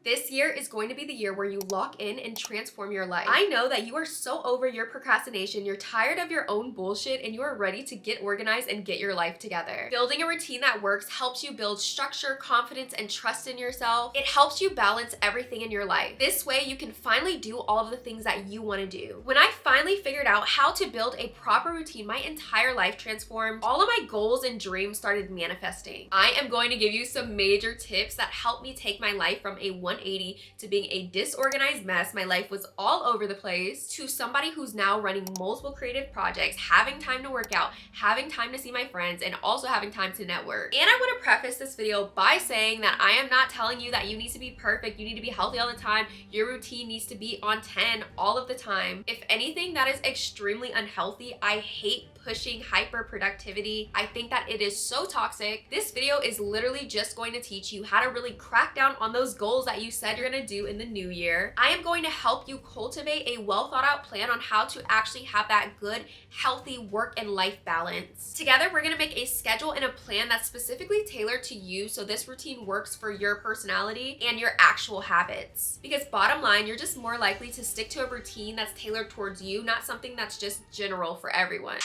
This year is going to be the year where you lock in and transform your life. I know that you are so over your procrastination, you're tired of your own bullshit, and you are ready to get organized and get your life together. Building a routine that works helps you build structure, confidence, and trust in yourself. It helps you balance everything in your life. This way, you can finally do all of the things that you want to do. When I finally figured out how to build a proper routine, my entire life transformed. All of my goals and dreams started manifesting. I am going to give you some major tips that helped me take my life from a 180 to being a disorganized mess. My life was all over the place to somebody who's now running multiple creative projects, having time to work out, having time to see my friends, and also having time to network. And I want to preface this video by saying that I am not telling you that you need to be perfect, you need to be healthy all the time, your routine needs to be on 10 all of the time. If anything, that is extremely unhealthy. I hate pushing hyper productivity. I think that it is so toxic. This video is literally just going to teach you how to really crack down on those goals that you said you're gonna do in the new year. I am going to help you cultivate a well thought out plan on how to actually have that good, healthy work and life balance. Together, we're gonna make a schedule and a plan that's specifically tailored to you so this routine works for your personality and your actual habits. Because bottom line, you're just more likely to stick to a routine that's tailored towards you, not something that's just general for everyone.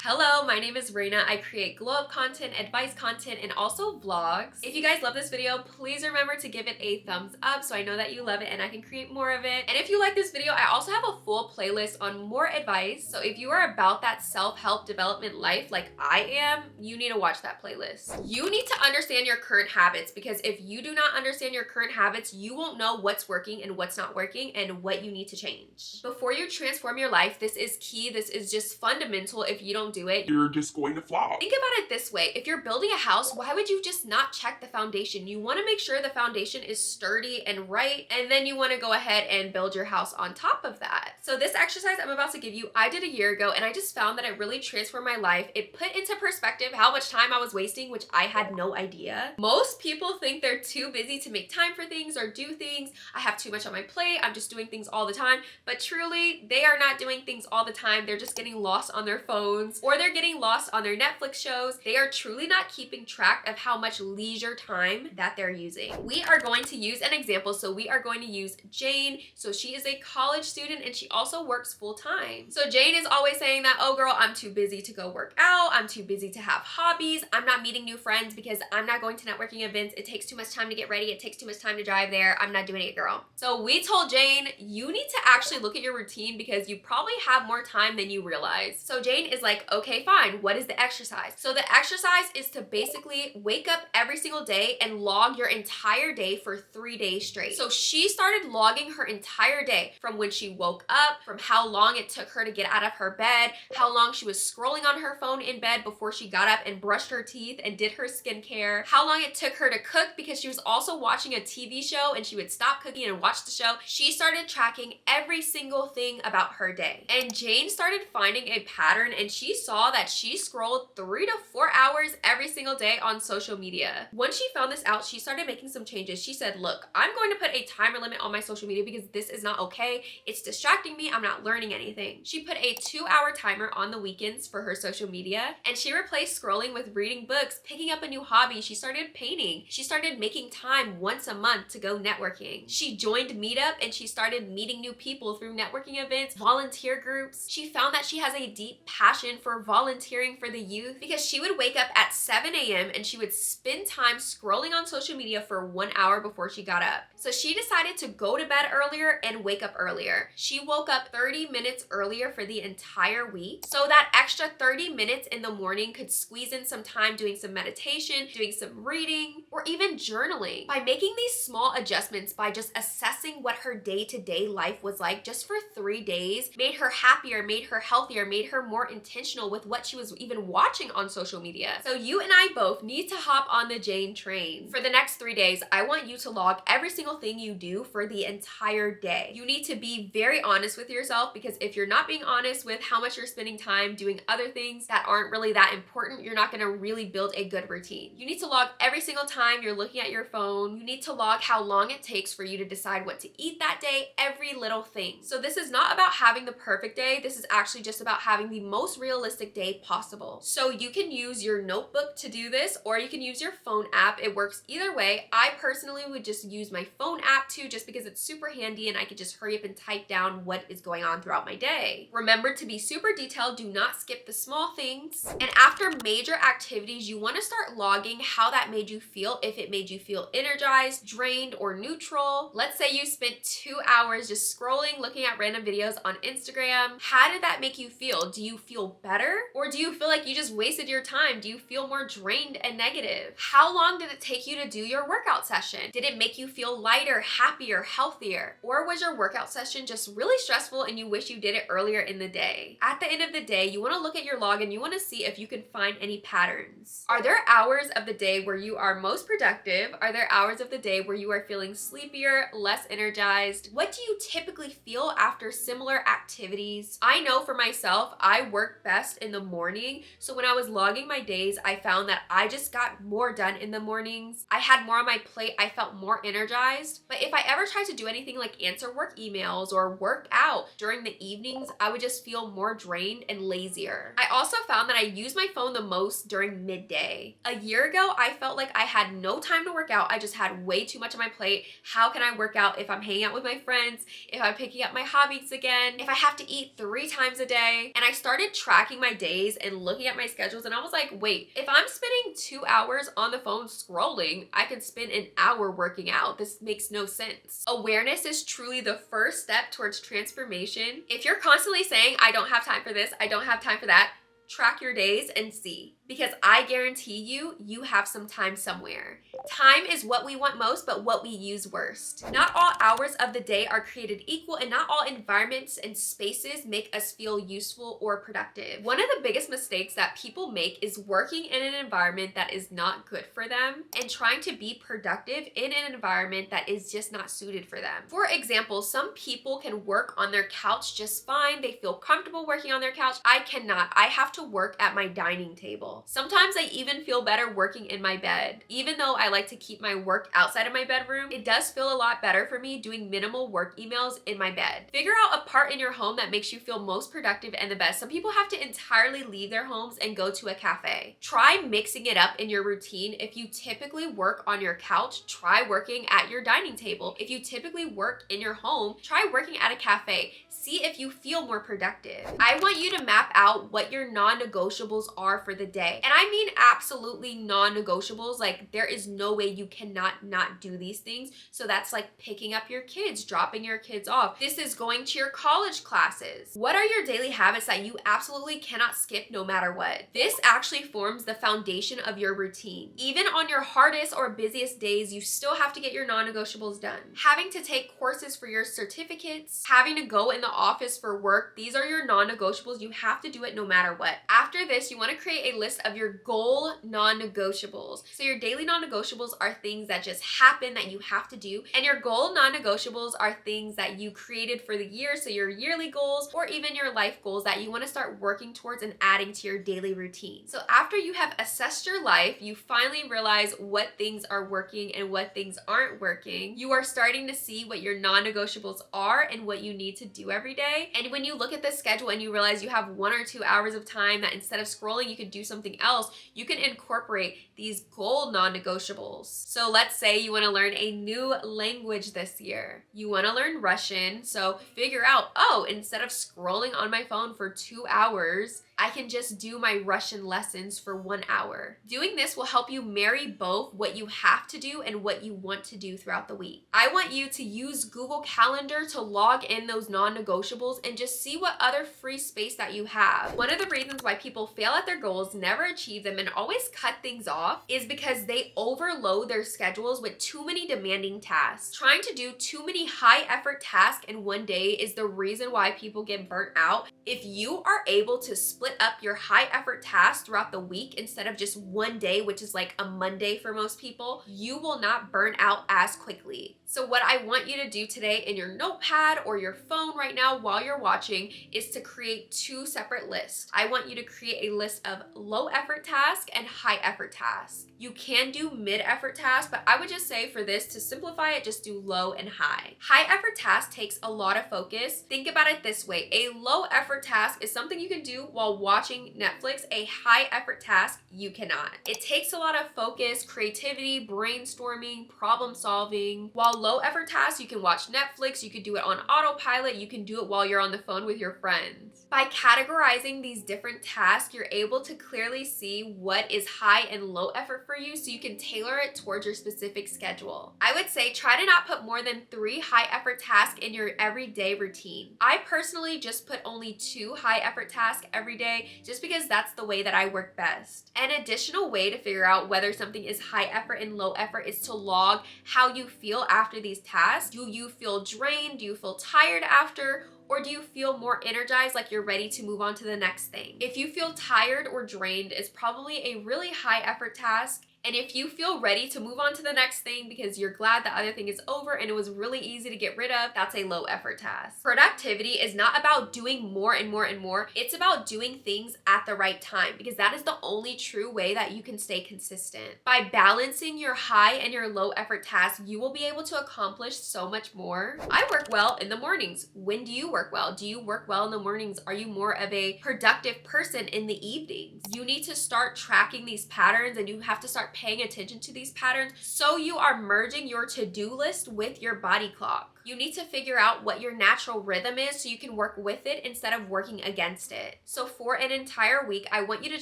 Hello, my name is Raina. I create glow up content, advice content, and also vlogs. If you guys love this video, please remember to give it a thumbs up so I know that you love it and I can create more of it. And if you like this video, I also have a full playlist on more advice. So if you are about that self-help development life like I am, you need to watch that playlist. You need to understand your current habits, because if you do not understand your current habits, you won't know what's working and what's not working and what you need to change. Before you transform your life, this is key. This is just fundamental. If you don't do it, you're just going to flop. Think about it this way. If you're building a house, why would you just not check the foundation? You want to make sure the foundation is sturdy and right, and then you want to go ahead and build your house on top of that. So this exercise I'm about to give you, I did a year ago, and I just found that it really transformed my life. It put into perspective how much time I was wasting, which I had no idea. Most people think they're too busy to make time for things or do things. I have too much on my plate. I'm just doing things all the time. But truly, they are not doing things all the time. They're just getting lost on their phones, or they're getting lost on their Netflix shows. They are truly not keeping track of how much leisure time that they're using. We are going to use an example. So we are going to use Jane. So she is a college student and she also works full time. So Jane is always saying that, oh girl, I'm too busy to go work out. I'm too busy to have hobbies. I'm not meeting new friends because I'm not going to networking events. It takes too much time to get ready. It takes too much time to drive there. I'm not doing it, girl. So we told Jane, you need to actually look at your routine because you probably have more time than you realize. So Jane is like, okay, fine. What is the exercise? So the exercise is to basically wake up every single day and log your entire day for 3 days straight. So she started logging her entire day, from when she woke up, from how long it took her to get out of her bed, how long she was scrolling on her phone in bed before she got up and brushed her teeth and did her skincare, how long it took her to cook, because she was also watching a TV show and she would stop cooking and watch the show. She started tracking every single thing about her day. And Jane started finding a pattern, and she saw that she scrolled 3 to 4 hours every single day on social media. Once she found this out, she started making some changes. She said, look, I'm going to put a timer limit on my social media because this is not okay. It's distracting me. I'm not learning anything. She put a 2-hour timer on the weekends for her social media, and she replaced scrolling with reading books, picking up a new hobby. She started painting. She started making time once a month to go networking. She joined Meetup and she started meeting new people through networking events, volunteer groups. She found that she has a deep passion for volunteering for the youth, because she would wake up at 7 a.m. and she would spend time scrolling on social media for 1 hour before she got up. So she decided to go to bed earlier and wake up earlier. She woke up 30 minutes earlier for the entire week, so that extra 30 minutes in the morning could squeeze in some time doing some meditation, doing some reading, or even journaling. By making these small adjustments, by just assessing what her day-to-day life was like just for 3 days, made her happier, made her healthier, made her more intentional with what she was even watching on social media. So you and I both need to hop on the Jane train. For the next 3 days, I want you to log every single thing you do for the entire day. You need to be very honest with yourself, because if you're not being honest with how much you're spending time doing other things that aren't really that important, you're not gonna really build a good routine. You need to log every single time you're looking at your phone. You need to log how long it takes for you to decide what to eat that day, every little thing. So this is not about having the perfect day. This is actually just about having the most realistic realistic day possible. So you can use your notebook to do this, or you can use your phone app. It works either way. I personally would just use my phone app too, just because it's super handy and I could just hurry up and type down what is going on throughout my day. Remember to be super detailed. Do not skip the small things. And after major activities, you want to start logging how that made you feel. If it made you feel energized, drained, or neutral. Let's say you spent 2 hours just scrolling, looking at random videos on Instagram. How did that make you feel? Do you feel better? Or do you feel like you just wasted your time? Do you feel more drained and negative? How long did it take you to do your workout session? Did it make you feel lighter, happier, healthier? Or was your workout session just really stressful and you wish you did it earlier in the day? At the end of the day, you want to look at your log and you want to see if you can find any patterns. Are there hours of the day where you are most productive? Are there hours of the day where you are feeling sleepier, less energized? What do you typically feel after similar activities? I know for myself, I work best in the morning. So when I was logging my days, I found that I just got more done in the mornings. I had more on my plate. I felt more energized. But if I ever tried to do anything like answer work emails or work out during the evenings, I would just feel more drained and lazier. I also found that I use my phone the most during midday. A year ago, I felt like I had no time to work out. I just had way too much on my plate. How can I work out if I'm hanging out with my friends, if I'm picking up my hobbies again, if I have to eat 3 times a day? And I started tracking my days and looking at my schedules, and I was like, wait, if I'm spending 2 hours on the phone scrolling, I can spend an hour working out. This makes no sense. Awareness is truly the first step towards transformation. If you're constantly saying, I don't have time for this, I don't have time for that, track your days and see. Because I guarantee you, you have some time somewhere. Time is what we want most, but what we use worst. Not all hours of the day are created equal, and not all environments and spaces make us feel useful or productive. One of the biggest mistakes that people make is working in an environment that is not good for them and trying to be productive in an environment that is just not suited for them. For example, some people can work on their couch just fine. They feel comfortable working on their couch. I cannot. I have to work at my dining table. Sometimes I even feel better working in my bed. Even though I like to keep my work outside of my bedroom, it does feel a lot better for me doing minimal work emails in my bed. Figure out a part in your home that makes you feel most productive and the best. Some people have to entirely leave their homes and go to a cafe. Try mixing it up in your routine. If you typically work on your couch, try working at your dining table. If you typically work in your home, try working at a cafe. See if you feel more productive. I want you to map out what your non-negotiables are for the day. And I mean absolutely non-negotiables. Like, there is no way you cannot not do these things. So that's like picking up your kids, dropping your kids off. This is going to your college classes. What are your daily habits that you absolutely cannot skip no matter what? This actually forms the foundation of your routine. Even on your hardest or busiest days, you still have to get your non-negotiables done. Having to take courses for your certificates, having to go in the office for work, these are your non-negotiables. You have to do it no matter what. After this, you want to create a list of your goal non-negotiables. So your daily non-negotiables are things that just happen that you have to do, and your goal non-negotiables are things that you created for the year, so your yearly goals or even your life goals that you want to start working towards and adding to your daily routine. So after you have assessed your life, you finally realize what things are working and what things aren't working. You are starting to see what your non-negotiables are and what you need to do every day. And when you look at the schedule and you realize you have 1 or 2 hours of time that instead of scrolling, you could do something else, you can incorporate these goal non-negotiables. So let's say you want to learn a new language this year. You want to learn Russian, so figure out, oh, instead of scrolling on my phone for 2 hours, I can just do my Russian lessons for 1 hour. Doing this will help you marry both what you have to do and what you want to do throughout the week. I want you to use Google Calendar to log in those non-negotiables and just see what other free space that you have. One of the reasons why people fail at their goals, never achieve them, and always cut things off is because they overload their schedules with too many demanding tasks. Trying to do too many high effort tasks in one day is the reason why people get burnt out. If you are able to split up your high effort tasks throughout the week instead of just one day, which is like a Monday for most people, you will not burn out as quickly. So what I want you to do today in your notepad or your phone right now while you're watching is to create 2 separate lists. I want you to create a list of low effort tasks and high effort tasks. You can do mid effort tasks, but I would just say for this to simplify it, just do low and high. High effort task takes a lot of focus. Think about it this way. A low effort task is something you can do while watching Netflix. A high effort task, you cannot. It takes a lot of focus, creativity, brainstorming, problem solving. While low effort tasks, you can watch Netflix, you can do it on autopilot, you can do it while you're on the phone with your friends. By categorizing these different tasks, you're able to clearly see what is high and low effort for you so you can tailor it towards your specific schedule. I would say try to not put more than 3 high effort tasks in your everyday routine. I personally just put only 2 high effort tasks every day just because that's the way that I work best. An additional way to figure out whether something is high effort and low effort is to log how you feel after these tasks. Do you feel drained? Do you feel tired after? Or do you feel more energized, like you're ready to move on to the next thing? If you feel tired or drained, it's probably a really high effort task. And if you feel ready to move on to the next thing because you're glad the other thing is over and it was really easy to get rid of, that's a low effort task. Productivity is not about doing more and more and more. It's about doing things at the right time because that is the only true way that you can stay consistent. By balancing your high and your low effort tasks, you will be able to accomplish so much more. I work well in the mornings. When do you work well? Do you work well in the mornings? Are you more of a productive person in the evenings? You need to start tracking these patterns and you have to start paying attention to these patterns so you are merging your to-do list with your body clock. You need to figure out what your natural rhythm is so you can work with it instead of working against it. So for an entire week, I want you to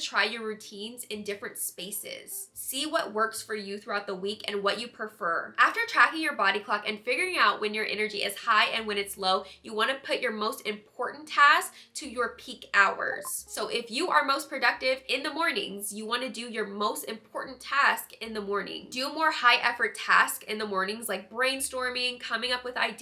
try your routines in different spaces. See what works for you throughout the week and what you prefer. After tracking your body clock and figuring out when your energy is high and when it's low, you want to put your most important tasks to your peak hours. So if you are most productive in the mornings, you want to do your most important task in the morning. Do more high effort tasks in the mornings like brainstorming, coming up with ideas,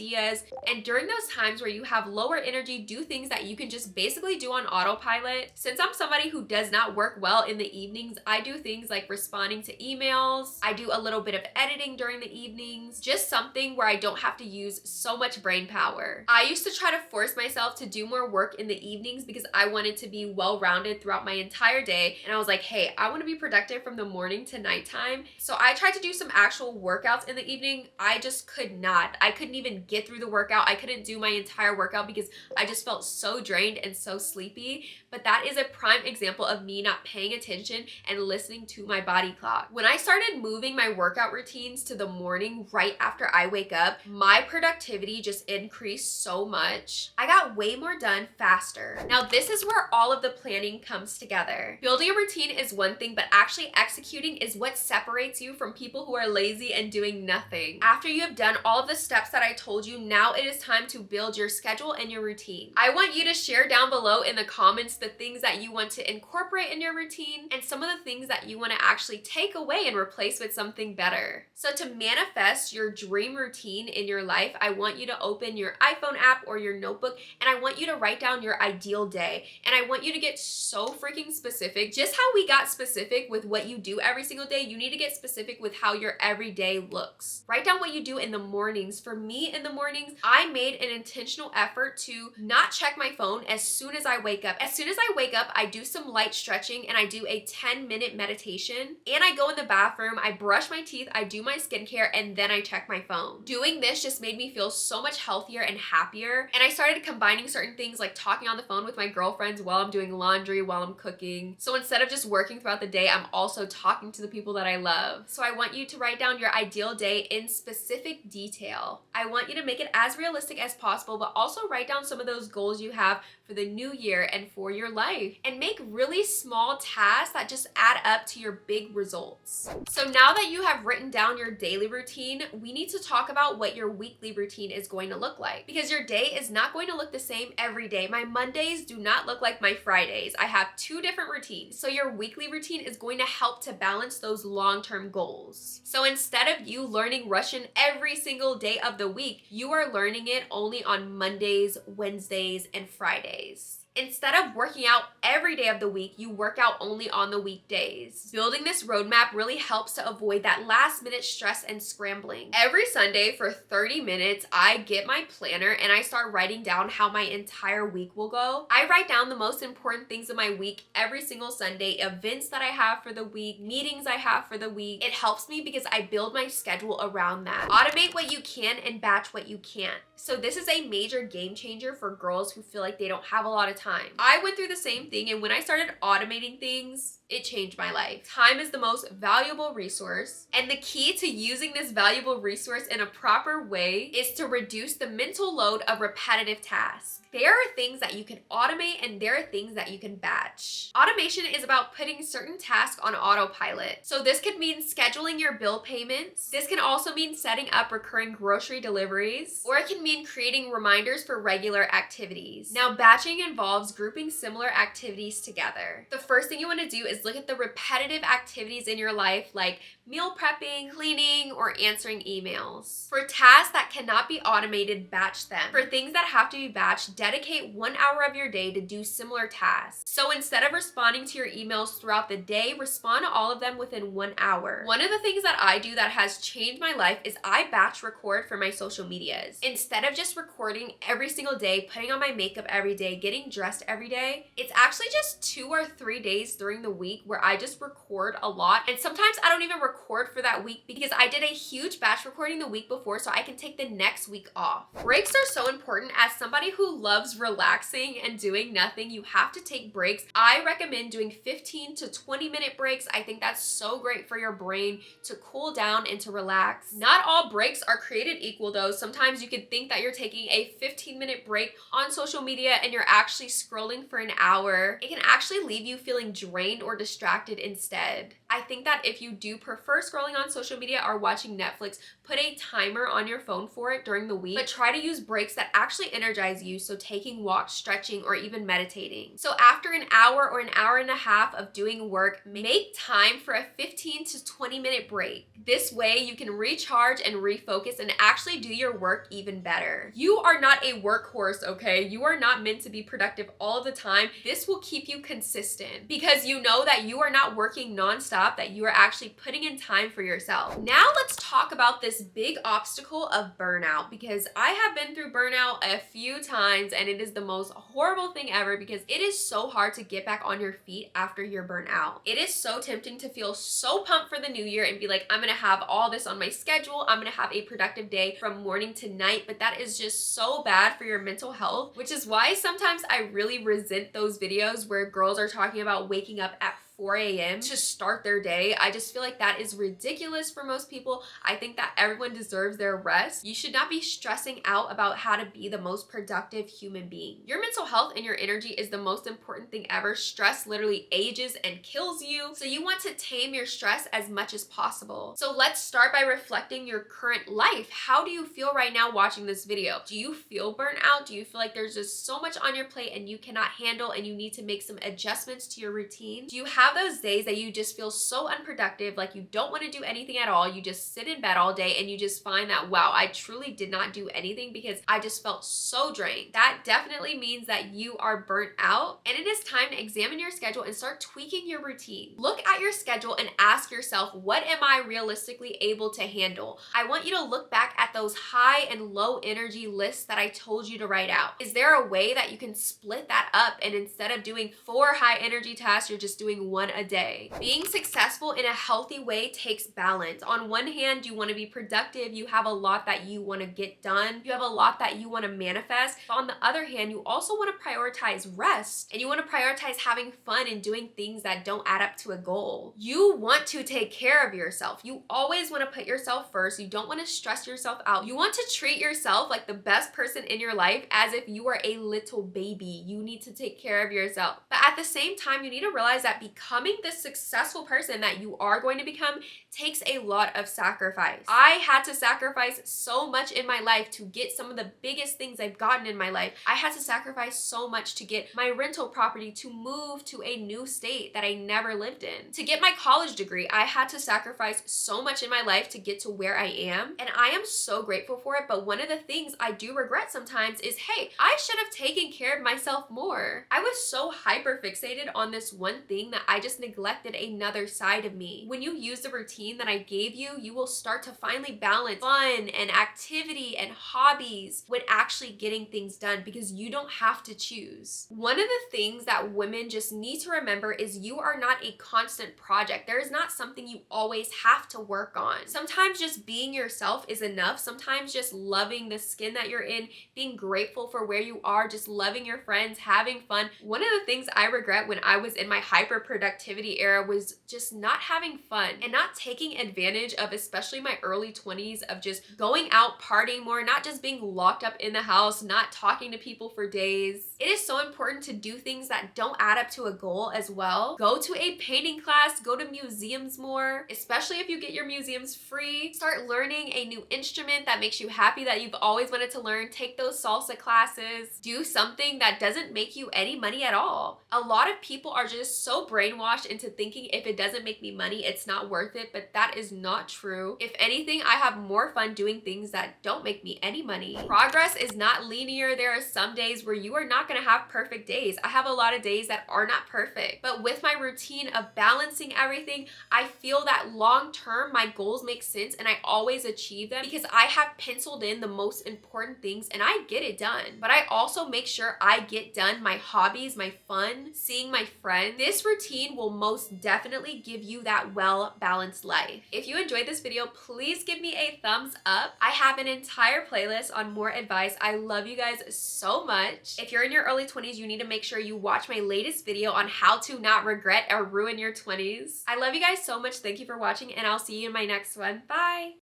and during those times where you have lower energy, do things that you can just basically do on autopilot. Since I'm somebody who does not work well in the evenings, I do things like responding to emails. I do a little bit of editing during the evenings, just something where I don't have to use so much brain power. I used to try to force myself to do more work in the evenings because I wanted to be well-rounded throughout my entire day, and I was like, hey, I want to be productive from the morning to nighttime. So I tried to do some actual workouts in the evening. I just could not. I couldn't even get through the workout. I couldn't do my entire workout because I just felt so drained and so sleepy. But that is a prime example of me not paying attention and listening to my body clock. When I started moving my workout routines to the morning right after I wake up, my productivity just increased so much. I got way more done faster. Now this is where all of the planning comes together. Building a routine is one thing, but actually executing is what separates you from people who are lazy and doing nothing. After you have done all of the steps that I told you, now it is time to build your schedule and your routine. I want you to share down below in the comments the things that you want to incorporate in your routine and some of the things that you want to actually take away and replace with something better. So to manifest your dream routine in your life, I want you to open your iPhone app or your notebook and I want you to write down your ideal day. And I want you to get so freaking specific. Just how we got specific with what you do every single day, you need to get specific with how your everyday looks. Write down what you do in the mornings. For me, in the mornings, I made an intentional effort to not check my phone as soon as I wake up. As soon as I wake up, I do some light stretching and I do a 10-minute meditation and I go in the bathroom, I brush my teeth, I do my skincare, and then I check my phone. Doing this just made me feel so much healthier and happier, and I started combining certain things like talking on the phone with my girlfriends while I'm doing laundry, while I'm cooking. So instead of just working throughout the day, I'm also talking to the people that I love. So I want you to write down your ideal day in specific detail. I want you to make it as realistic as possible, but also write down some of those goals you have for the new year and for your life, and make really small tasks that just add up to your big results. So now that you have written down your daily routine, we need to talk about what your weekly routine is going to look like, because your day is not going to look the same every day. My Mondays do not look like my Fridays. I have 2 different routines. So your weekly routine is going to help to balance those long-term goals. So instead of you learning Russian every single day of the week, you are learning it only on Mondays, Wednesdays, and Fridays. Instead of working out every day of the week, you work out only on the weekdays. Building this roadmap really helps to avoid that last minute stress and scrambling. Every Sunday for 30 minutes, I get my planner and I start writing down how my entire week will go. I write down the most important things of my week every single Sunday, events that I have for the week, meetings I have for the week. It helps me because I build my schedule around that. Automate what you can and batch what you can't. So this is a major game changer for girls who feel like they don't have a lot of time. I went through the same thing, and when I started automating things, it changed my life. Time is the most valuable resource, and the key to using this valuable resource in a proper way is to reduce the mental load of repetitive tasks. There are things that you can automate and there are things that you can batch. Automation is about putting certain tasks on autopilot. So this could mean scheduling your bill payments. This can also mean setting up recurring grocery deliveries, or it can mean creating reminders for regular activities. Now, batching involves grouping similar activities together. The first thing you want to do is look at the repetitive activities in your life, like meal prepping, cleaning, or answering emails. For tasks that cannot be automated, batch them. For things that have to be batched, dedicate 1 hour of your day to do similar tasks. So instead of responding to your emails throughout the day, respond to all of them within 1 hour. One of the things that I do that has changed my life is I batch record for my social medias. Instead of just recording every single day, putting on my makeup every day, getting dressed every day, it's actually just 2 or 3 days during the week where I just record a lot. And sometimes I don't even record for that week because I did a huge batch recording the week before, so I can take the next week off. Breaks are so important. As somebody who loves relaxing and doing nothing, you have to take breaks. I recommend doing 15 to 20 minute breaks. I think that's so great for your brain to cool down and to relax. Not all breaks are created equal though. Sometimes you could think that you're taking a 15-minute break on social media and you're actually scrolling for an hour. It can actually leave you feeling drained or distracted instead. I think that if you do prefer scrolling on social media or watching Netflix, put a timer on your phone for it during the week, but try to use breaks that actually energize you. So taking walks, stretching, or even meditating. So after an hour or an hour and a half of doing work, make time for a 15 to 20 minute break. This way you can recharge and refocus and actually do your work even better. You are not a workhorse, okay? You are not meant to be productive all of the time. This will keep you consistent because you know that you are not working nonstop, that you are actually putting in time for yourself. Now let's talk about this big obstacle of burnout, because I have been through burnout a few times and it is the most horrible thing ever because it is so hard to get back on your feet after you're burnt out. It is so tempting to feel so pumped for the new year and be like, I'm gonna have all this on my schedule. I'm gonna have a productive day from morning to night, but that is just so bad for your mental health, which is why sometimes I really resent those videos where girls are talking about waking up at 4 a.m. to start their day. I just feel like that is ridiculous for most people. I think that everyone deserves their rest. You should not be stressing out about how to be the most productive human being. Your mental health and your energy is the most important thing ever. Stress literally ages and kills you. So you want to tame your stress as much as possible. So let's start by reflecting your current life. How do you feel right now watching this video? Do you feel burnt out? Do you feel like there's just so much on your plate and you cannot handle and you need to make some adjustments to your routine? Do you have those days that you just feel so unproductive, like you don't want to do anything at all, you just sit in bed all day and you just find that, wow, I truly did not do anything because I just felt so drained? That definitely means that you are burnt out, and it is time to examine your schedule and start tweaking your routine. Look at your schedule and ask yourself, what am I realistically able to handle? I want you to look back at those high and low energy lists that I told you to write out. Is there a way that you can split that up and instead of doing 4 high energy tasks, you're just doing 1 a day? Being successful in a healthy way takes balance. On one hand, you want to be productive. You have a lot that you want to get done. You have a lot that you want to manifest. But on the other hand, you also want to prioritize rest, and you want to prioritize having fun and doing things that don't add up to a goal. You want to take care of yourself. You always want to put yourself first. You don't want to stress yourself out. You want to treat yourself like the best person in your life, as if you are a little baby. You need to take care of yourself. But at the same time, you need to realize that because becoming the successful person that you are going to become takes a lot of sacrifice. I had to sacrifice so much in my life to get some of the biggest things I've gotten in my life. I had to sacrifice so much to get my rental property, to move to a new state that I never lived in. To get my college degree, I had to sacrifice so much in my life to get to where I am, and I am so grateful for it. But one of the things I do regret sometimes is, hey, I should have taken care of myself more. I was so hyper fixated on this one thing that I just neglected another side of me. When you use the routine that I gave you, you will start to finally balance fun and activity and hobbies with actually getting things done, because you don't have to choose. One of the things that women just need to remember is you are not a constant project. There is not something you always have to work on. Sometimes just being yourself is enough. Sometimes just loving the skin that you're in, being grateful for where you are, just loving your friends, having fun. One of the things I regret when I was in my hyper productivity era was just not having fun and not taking advantage of, especially my early 20s, of just going out, partying more, not just being locked up in the house, not talking to people for days. It is so important to do things that don't add up to a goal as well. Go to a painting class, go to museums more, especially if you get your museums free. Start learning a new instrument that makes you happy, that you've always wanted to learn. Take those salsa classes. Do something that doesn't make you any money at all. A lot of people are just so brainwashed into thinking if it doesn't make me money, it's not worth it, but that is not true. If anything, I have more fun doing things that don't make me any money. Progress is not linear. There are some days where you are not going to have perfect days. I have a lot of days that are not perfect, but with my routine of balancing everything, I feel that long term my goals make sense and I always achieve them because I have penciled in the most important things and I get it done. But I also make sure I get done my hobbies, my fun, seeing my friends. This routine will most definitely give you that well-balanced life. If you enjoyed this video, please give me a thumbs up. I have an entire playlist on more advice. I love you guys so much. If you're in your early 20s, you need to make sure you watch my latest video on how to not regret or ruin your 20s. I love you guys so much. Thank you for watching, and I'll see you in my next one. Bye.